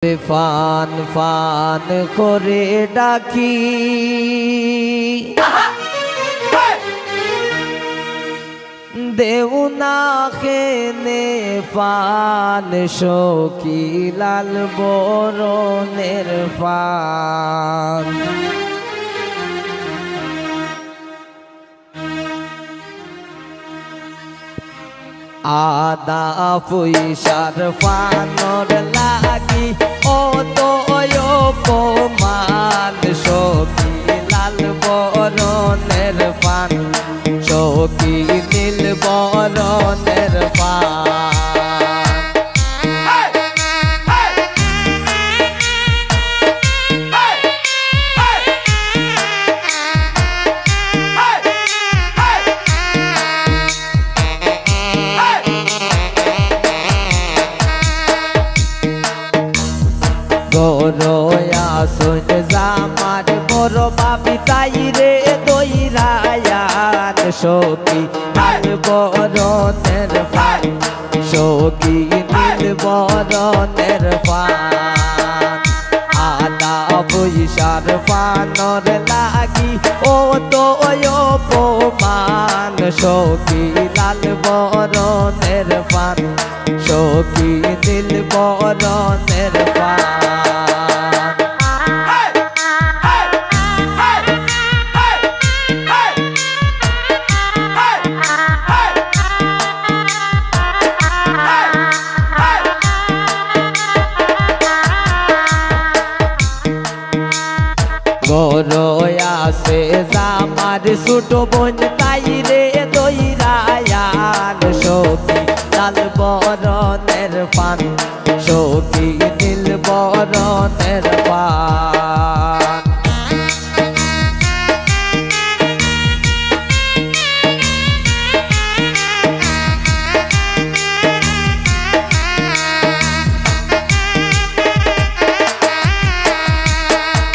fun fun করে ডাকি দেও না খেনে পান সখী লাল বরণের পান আদা পয়সার পানর লাগি ও তো অপমান সখী লাল বরণের পান সখী নীল বরণের পান গরয়া সইন জামার বড় বাবি তাই রে দইরায়ান সখী লাল বরণের পান সখী নীল বরণের পান আদা পয়সার পানর লাগি ও তো অপমান সখী লাল বরণের পান সখী নীল বরণের পান গরয়া সে জামার ছোট বোন তাই রে দইরায়ান সখী লাল বরণের পান সখী নীল বরণের পান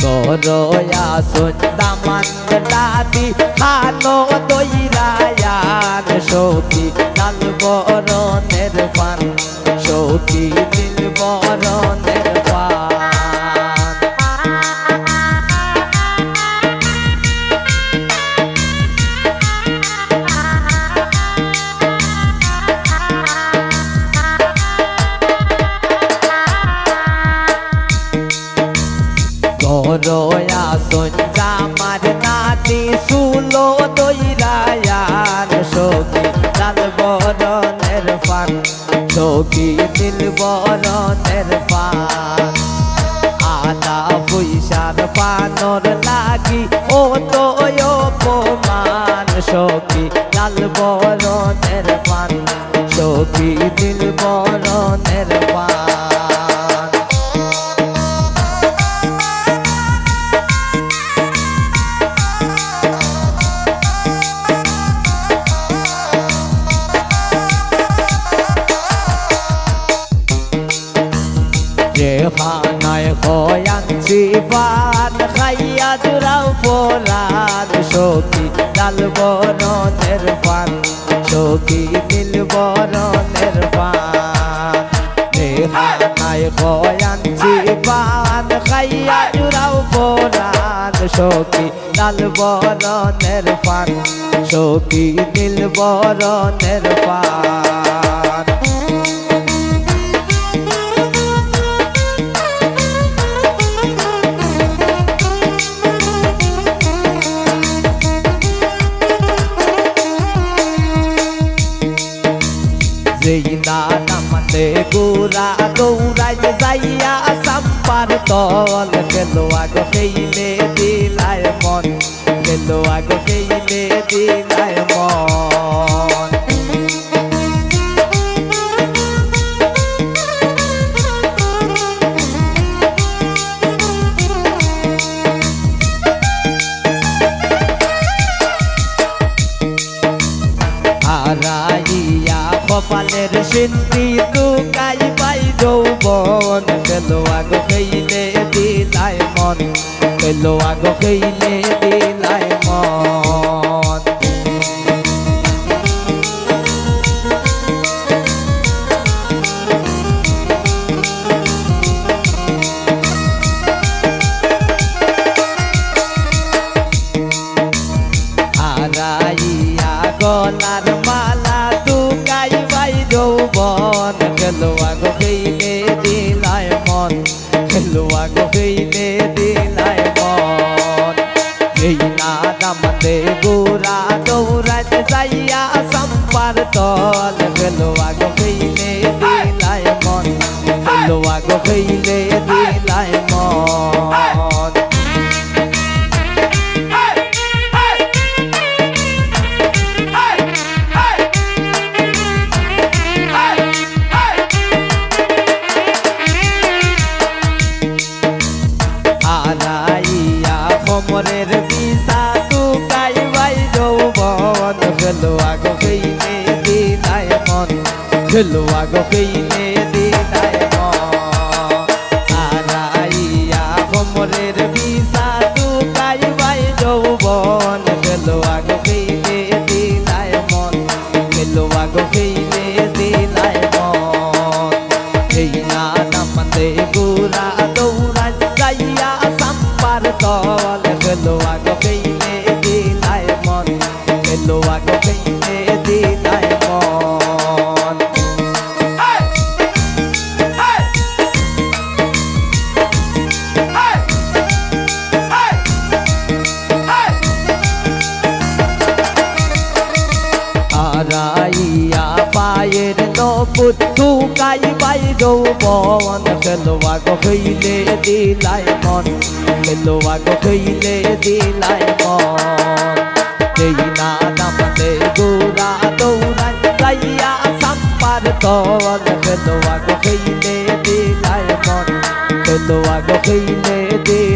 গরয়া সুন্দামান দাদি হানো দইরায়ান সখী লাল বরণের পান সখী নীল বরণের পান গরয়া সঞ্জামার নাতি সুলো দইরায়ান সখী লাল বরণের পান সখী নীল বরণের পান আদা পয়সার পানর লাগি ও তো অপমান সখী লাল বরণের পান সখী নীল বরণের পান রেহানায় হয়ানছি পান খাইয়া জুড়াও পরাণ সখী লাল বরণের পান সখী নীল বরণের পান রেহানায় হয়ানছি পান খাইয়া জুড়াও পরাণ সখী লাল বরণের পান সখী নীল বরণের পান যেই না নামতে গোরা দৌড়াই যাইয়া সাম্পার তল গেল আগ খেইলে দিলায় মন গেল আগ খেইলে দিলায় মন হারাইয়া কপালের সিন্ধি লুকাই পাই যৌবন গেল আগ খেইলে দিলায় মন গেল আগ খেইলে দিলায় মন মন খেলুয়া গো হইলে দিলাই মন এই না দামাতে গোরা দৌড়াতে যাইয়া সম্পার তল খেলুয়া গো হইলে দিলাই মন খেলুয়া গো হইলে দিলাই মন আরাইয়া ভমরের বিষা টুকাই বাই যৌবন খেলুয়া গো হইলে দিলাই মন খেলুয়া গো হইলে দিলাই মন আরাইয়া ভমরের বিষা টুকাই বাই যৌবন খেলুয়া গো হইলে দিলাই মন খেলুয়া গো হইলে দিলাই মন এই না নামতে গোরা দৌড়া যাইয়া সাম্পার তল খেলুয়া গো হইলে দিলাই মন খেলুয়া গো হইলে দিলাই মন আরাইয়া পায়ের নপুত টুকাই বাই যৌবন খেলুয়া গো হইলে দিলাই মন খেলুয়া গো হইলে দিলাই মন এই না নামতে গোরা দৌড়া যাইয়া সাম্পার তল খেলুয়া গো হইলে দিলাই মন খেলুয়া গো হইলে দিলাই